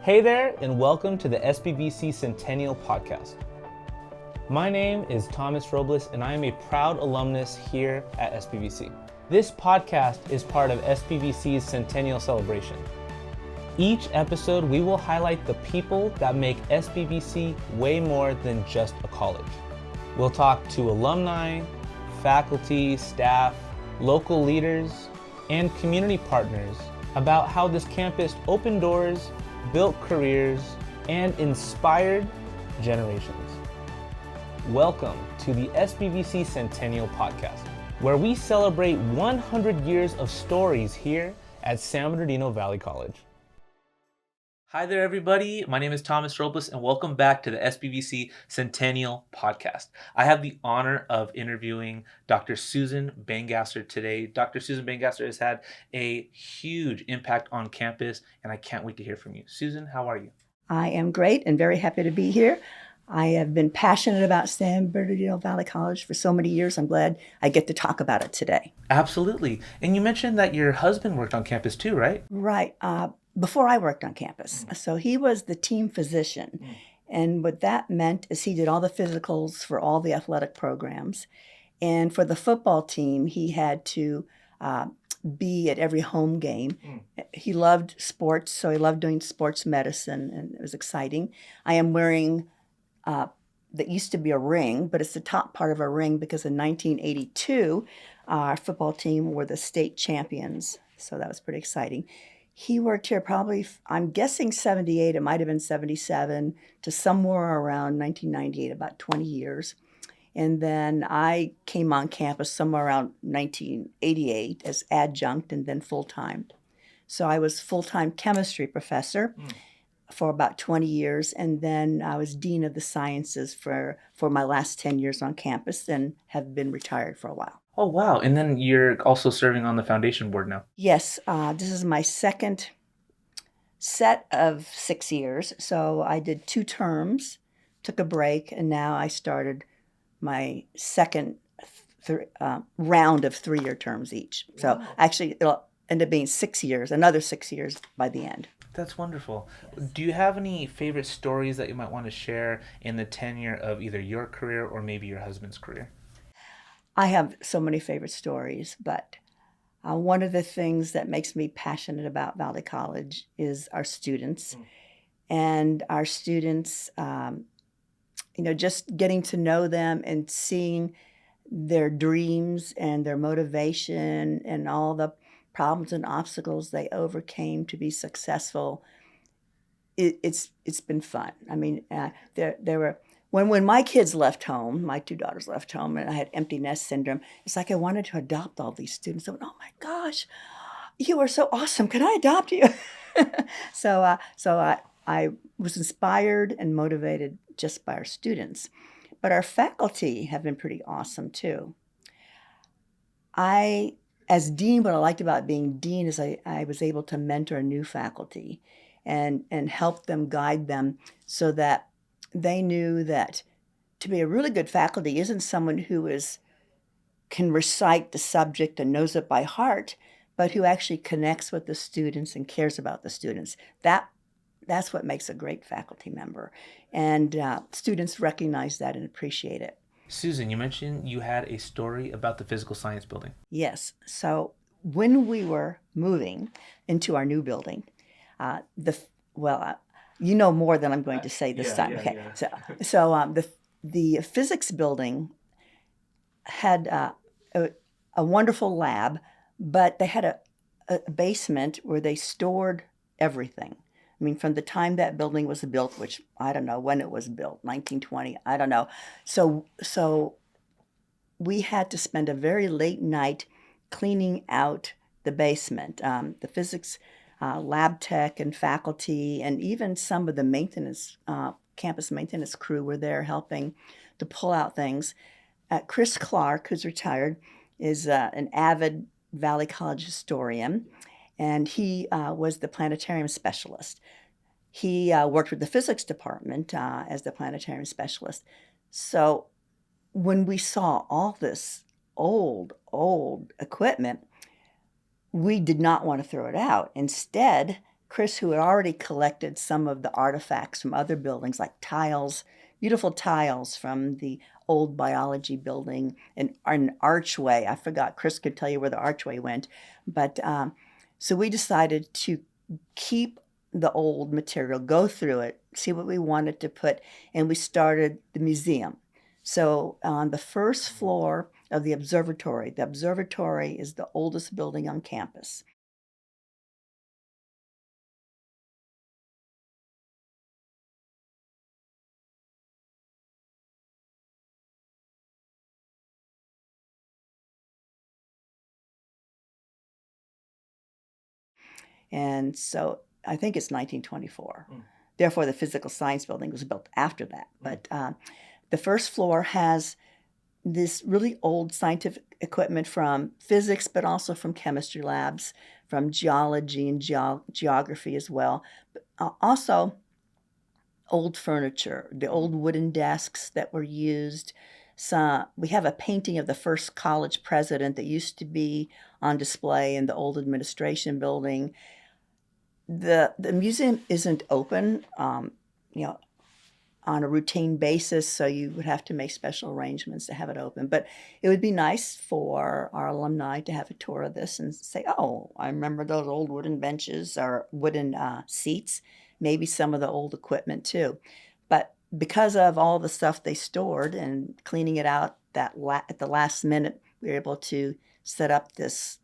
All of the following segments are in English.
Hey there, and welcome to the SBVC Centennial Podcast. My name is Thomas Robles, and I am a proud alumnus here at SBVC. This podcast is part of SBVC's Centennial Celebration. Each episode, we will highlight the people that make SBVC way more than just a college. We'll talk to alumni, faculty, staff, local leaders, and community partners about how this campus opened doors, built careers, and inspired generations. Welcome to the SBVC Centennial Podcast, where we celebrate 100 years of stories here at San Bernardino Valley College. Hi there, everybody. My name is Thomas Robles, and welcome back to the SBVC Centennial Podcast. I have the honor of interviewing Dr. Susan Bangasser today. Dr. Susan Bangasser has had a huge impact on campus, and I can't wait to hear from you. Susan, how are you? I am great and very happy to be here. I have been passionate about San Bernardino Valley College for so many years. I'm glad I get to talk about it today. Absolutely. And you mentioned that your husband worked on campus too, right? Right. Before I worked on campus. So he was the team physician. And what that meant is he did all the physicals for all the athletic programs. And for the football team, he had to be at every home game. He loved sports, so he loved doing sports medicine, and it was exciting. I am wearing that used to be a ring, but it's the top part of a ring because in 1982, our football team were the state champions. So that was pretty exciting. He worked here probably, I'm guessing 78, it might have been 77, to somewhere around 1998, about 20 years. And then I came on campus somewhere around 1988 as adjunct and then full-time. So I was full-time chemistry professor for about 20 years, and then I was dean of the sciences for my last 10 years on campus and have been retired for a while. Oh, wow. And then you're also serving on the foundation board now. Yes, this is my second set of 6 years. So I did 2 terms, took a break, and now I started my second round of 3-year terms each. So actually, it'll end up being 6 years, another 6 years by the end. That's wonderful. Do you have any favorite stories that you might want to share in the tenure of either your career or maybe your husband's career? I have so many favorite stories, but one of the things that makes me passionate about Valley College is our students. And our students, just getting to know them and seeing their dreams and their motivation and all the problems and obstacles they overcame to be successful. It's been fun. I mean, there were... When my kids left home, my 2 daughters left home, and I had empty nest syndrome, it's like I wanted to adopt all these students. I went, oh my gosh, you are so awesome. Can I adopt you? So I was inspired and motivated just by our students. But our faculty have been pretty awesome too. As dean, what I liked about being dean is I was able to mentor new faculty and help them, guide them so that they knew that to be a really good faculty isn't someone who can recite the subject and knows it by heart, but who actually connects with the students and cares about the students. That's what makes a great faculty member. And students recognize that and appreciate it. Susan, you mentioned you had a story about the physical science building. Yes. So when we were moving into our new building, you know more than I'm going to say this time. Okay. Yeah. So the physics building had a wonderful lab, but they had a basement where they stored everything. I mean, from the time that building was built, which I don't know when it was built, 1920, I don't know. So we had to spend a very late night cleaning out the basement. The physics lab tech and faculty and even some of the maintenance, campus maintenance crew were there helping to pull out things. Chris Clark, who's retired, is an avid Valley College historian, and he was the planetarium specialist. He worked with the physics department as the planetarium specialist. So when we saw all this old equipment, we did not want to throw it out. Instead, Chris, who had already collected some of the artifacts from other buildings, like tiles, beautiful tiles from the old biology building, and an archway. I forgot, Chris could tell you where the archway went. But so we decided to keep the old material, go through it, see what we wanted to put, and we started the museum. So on the first floor of the observatory is the oldest building on campus. And so I think it's 1924. Therefore, the physical science building was built after that. But the first floor has this really old scientific equipment from physics, but also from chemistry labs, from geology and geography as well. But also old furniture, the old wooden desks that were used. We have a painting of the first college president that used to be on display in the old administration building. The museum isn't open, on a routine basis, so you would have to make special arrangements to have it open. But it would be nice for our alumni to have a tour of this and say, oh, I remember those old wooden benches or wooden seats, maybe some of the old equipment too. But because of all the stuff they stored and cleaning it out at the last minute, we were able to set up this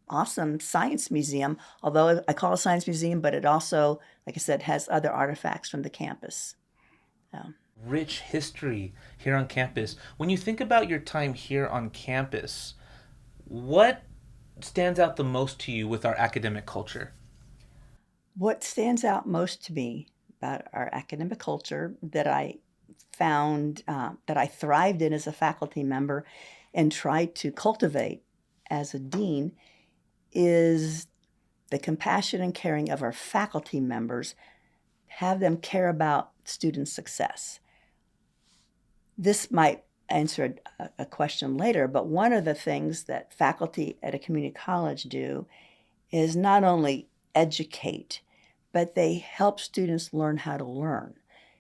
awesome science museum, although I call it a science museum, but it also, like I said, has other artifacts from the campus. Rich history here on campus. When you think about your time here on campus, what stands out the most to you with our academic culture? What stands out most to me about our academic culture that I found that I thrived in as a faculty member and tried to cultivate as a dean is the compassion and caring of our faculty members, have them care about student success. This might answer a question later, but one of the things that faculty at a community college do is not only educate, but they help students learn how to learn.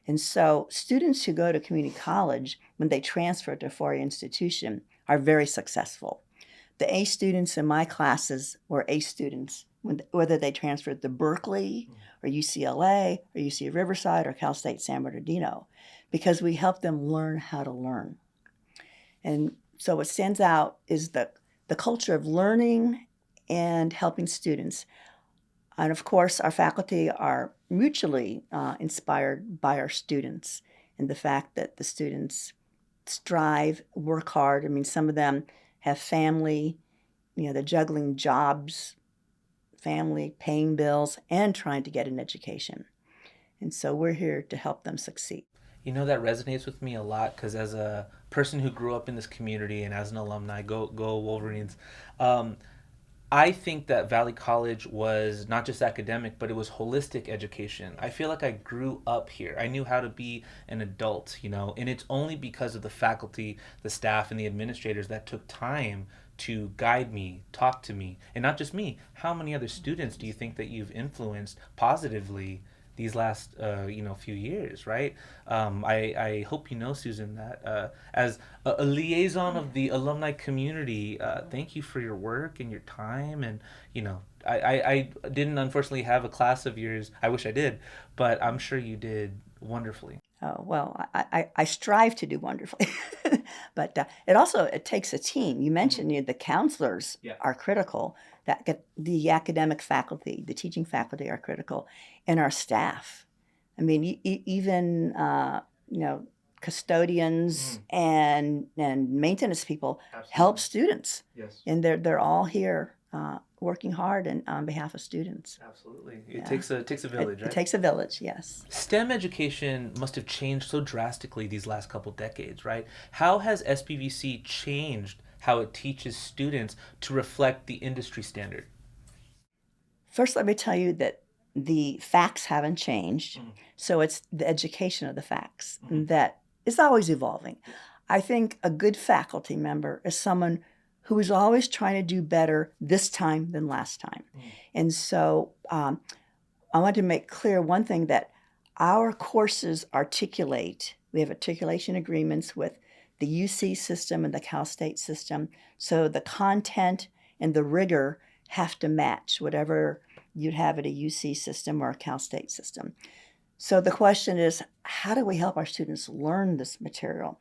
And so students who go to community college, when they transfer to a four-year institution, are very successful. The A students in my classes were A students, whether they transferred to Berkeley or UCLA or UC Riverside or Cal State San Bernardino, because we help them learn how to learn. And so what stands out is the culture of learning and helping students. And of course, our faculty are mutually inspired by our students and the fact that the students strive, work hard. I mean, some of them have family, they're juggling jobs, family, paying bills, and trying to get an education. And so we're here to help them succeed. That resonates with me a lot because as a person who grew up in this community and as an alumni, go Wolverines, I think that Valley College was not just academic, but it was holistic education. I feel like I grew up here. I knew how to be an adult, and it's only because of the faculty, the staff, and the administrators that took time to guide me, talk to me, and not just me. How many other students do you think that you've influenced positively these last few years, right? I hope you know, Susan, that as a liaison of the alumni community, thank you for your work and your time. And I didn't unfortunately have a class of yours. I wish I did, but I'm sure you did wonderfully. Oh, well, I strive to do wonderfully, but it takes a team. You mentioned the counselors are critical. The academic faculty, the teaching faculty are critical, and our staff. I mean, even custodians and maintenance people help students. Yes. And they're all here working hard and on behalf of students. Absolutely. It takes a village, right? It takes a village, yes. STEM education must have changed so drastically these last couple decades, right? How has SBVC changed how it teaches students to reflect the industry standard? First, let me tell you that the facts haven't changed, so it's the education of the facts that is always evolving. I think a good faculty member is someone who was always trying to do better this time than last time. And so I want to make clear one thing, that our courses articulate. We have articulation agreements with the UC system and the Cal State system. So the content and the rigor have to match whatever you'd have at a UC system or a Cal State system. So the question is, how do we help our students learn this material?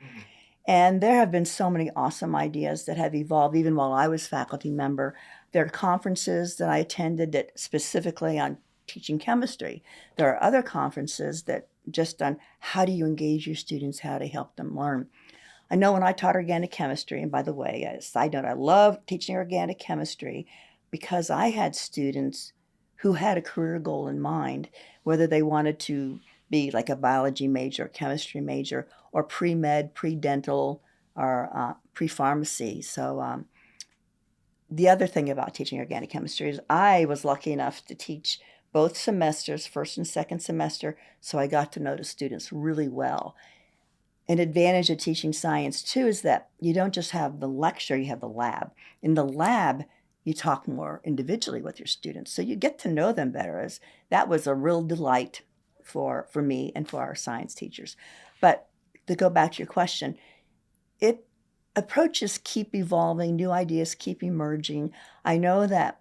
And there have been so many awesome ideas that have evolved even while I was faculty member. There are conferences that I attended that specifically on teaching chemistry. There are other conferences that just on how do you engage your students, how to help them learn. I know when I taught organic chemistry, and by the way, as a side note, I love teaching organic chemistry because I had students who had a career goal in mind, whether they wanted to be like a biology major, chemistry major, or pre-med, pre-dental, or pre-pharmacy. So the other thing about teaching organic chemistry is I was lucky enough to teach both semesters, first and second semester, so I got to know the students really well. An advantage of teaching science, too, is that you don't just have the lecture, you have the lab. In the lab, you talk more individually with your students, so you get to know them better. As that was a real delight for me and for our science teachers. But to go back to your question, approaches keep evolving, new ideas keep emerging. I know that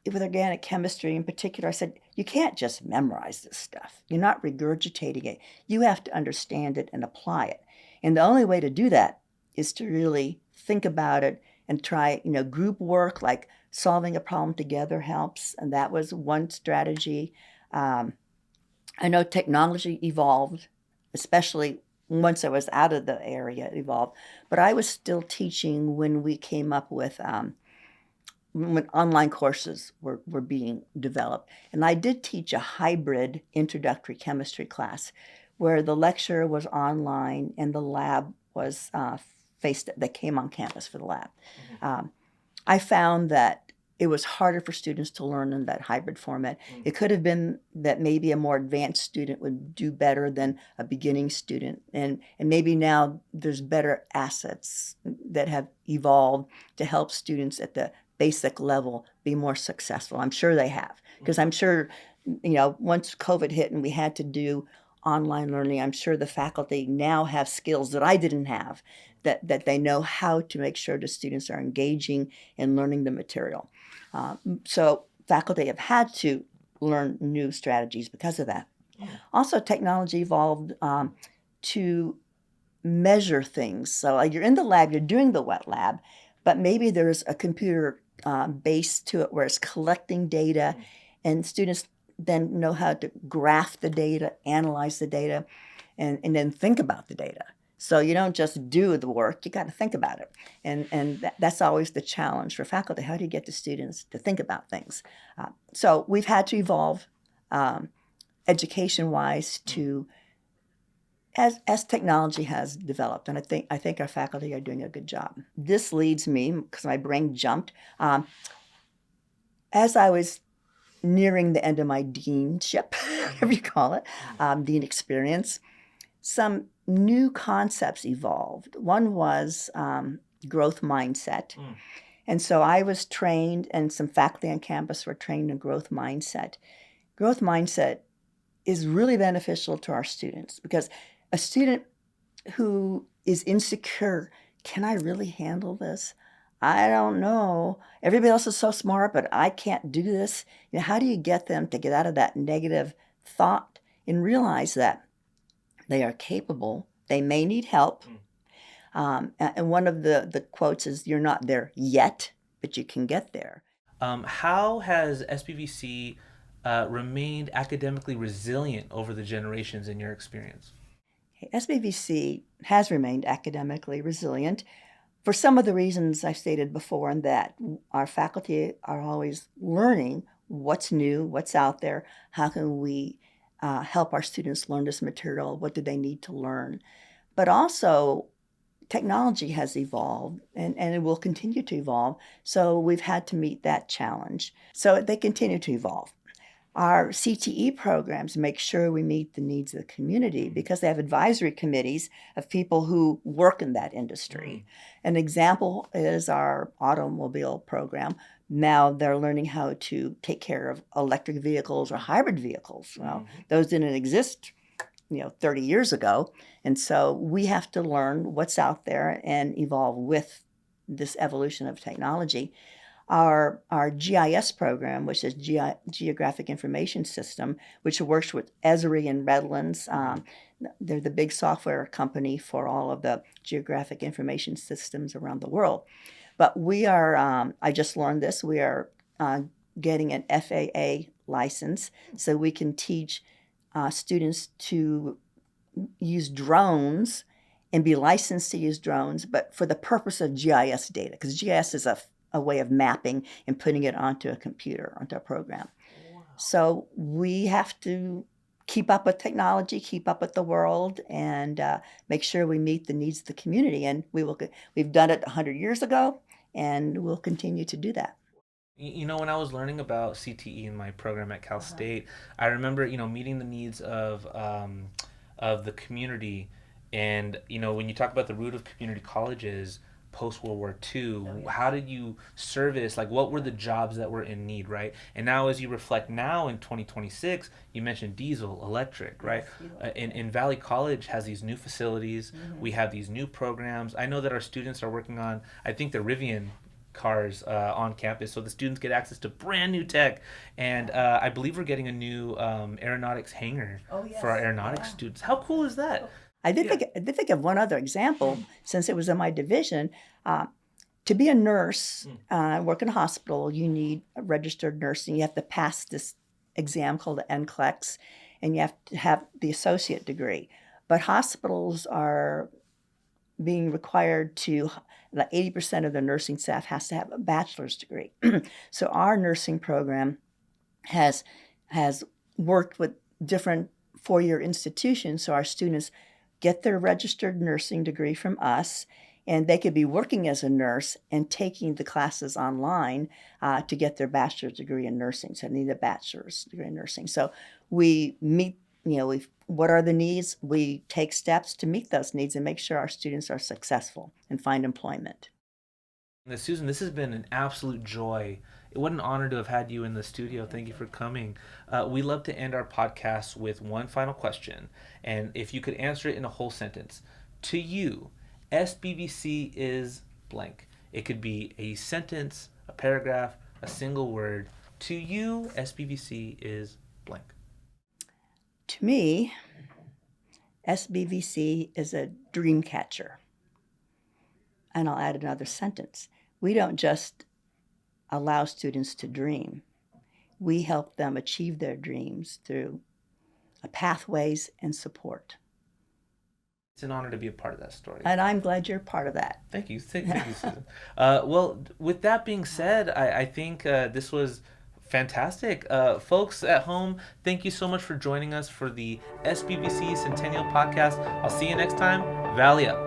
with organic chemistry in particular, I said, you can't just memorize this stuff. You're not regurgitating it. You have to understand it and apply it. And the only way to do that is to really think about it and try, group work, like solving a problem together helps. And that was one strategy. I know technology evolved, especially once I was out of the area, it evolved. But I was still teaching when we came up with when online courses were being developed. And I did teach a hybrid introductory chemistry class where the lecture was online and the lab was that came on campus for the lab. I found that it was harder for students to learn in that hybrid format. It could have been that maybe a more advanced student would do better than a beginning student. And maybe now there's better assets that have evolved to help students at the basic level be more successful. I'm sure they have, because I'm sure, once COVID hit and we had to do online learning, I'm sure the faculty now have skills that I didn't have, that they know how to make sure the students are engaging and learning the material. So faculty have had to learn new strategies because of that. Also, technology evolved to measure things. So you're in the lab, you're doing the wet lab, but maybe there's a computer base to it where it's collecting data, and students then know how to graph the data, analyze the data, and then think about the data. So you don't just do the work, you got to think about it. And that's always the challenge for faculty. How do you get the students to think about things? So we've had to evolve education-wise to as technology has developed, and I think our faculty are doing a good job. This leads me, because my brain jumped, as I was nearing the end of my deanship, whatever you call it, dean experience, some new concepts evolved. One was growth mindset. And so I was trained, and some faculty on campus were trained in growth mindset. Growth mindset is really beneficial to our students, because a student who is insecure, can I really handle this? I don't know. Everybody else is so smart, but I can't do this. How do you get them to get out of that negative thought and realize that they are capable? They may need help. And one of the quotes is, you're not there yet, but you can get there. How has SBVC remained academically resilient over the generations in your experience? SBVC has remained academically resilient for some of the reasons I stated before, and that our faculty are always learning what's new, what's out there, how can we help our students learn this material, what do they need to learn. But also, technology has evolved, and it will continue to evolve, so we've had to meet that challenge. So they continue to evolve. Our CTE programs make sure we meet the needs of the community because they have advisory committees of people who work in that industry. An example is our automobile program. Now they're learning how to take care of electric vehicles or hybrid vehicles. Well, those didn't exist 30 years ago. And so we have to learn what's out there and evolve with this evolution of technology. Our GIS program, which is Geographic Information System, which works with Esri and Redlands. They're the big software company for all of the geographic information systems around the world. But we are, I just learned this, we are getting an FAA license so we can teach students to use drones and be licensed to use drones, but for the purpose of GIS data, because GIS is a way of mapping and putting it onto a computer, onto a program. Wow. So we have to keep up with technology, keep up with the world, and make sure we meet the needs of the community. And we've done it 100 years ago, and we'll continue to do that. When I was learning about CTE in my program at Cal State, I remember, meeting the needs of the community. And, when you talk about the root of community colleges, post-World War II, how did you service, what were the jobs that were in need, right? And now as you reflect now in 2026, you mentioned diesel, electric, right? And Valley College has these new facilities. We have these new programs. I know that our students are working on, I think the Rivian cars on campus, so the students get access to brand new tech. And I believe we're getting a new aeronautics hangar for our aeronautics students. How cool is that? I did think of one other example, since it was in my division. To be a nurse, work in a hospital, you need a registered nursing. You have to pass this exam called the NCLEX, and you have to have the associate degree. But hospitals are being required to, 80% of the nursing staff has to have a bachelor's degree. So our nursing program has worked with different four-year institutions, so our students get their registered nursing degree from us, and they could be working as a nurse and taking the classes online to get their bachelor's degree in nursing. So they need a bachelor's degree in nursing. So we meet, what are the needs? We take steps to meet those needs and make sure our students are successful and find employment. Susan, this has been an absolute joy. What an honor to have had you in the studio. Thank you for coming. We love to end our podcast with one final question. And if you could answer it in a whole sentence. To you, SBVC is blank. It could be a sentence, a paragraph, a single word. To you, SBVC is blank. To me, SBVC is a dream catcher. And I'll add another sentence. We don't just allow students to dream. We help them achieve their dreams through pathways and support. It's an honor to be a part of that story. And I'm glad you're part of that. Thank you. Thank you, Susan. Well, with that being said, I think this was fantastic. Folks at home, thank you so much for joining us for the SBVC Centennial Podcast. I'll see you next time. Valley up.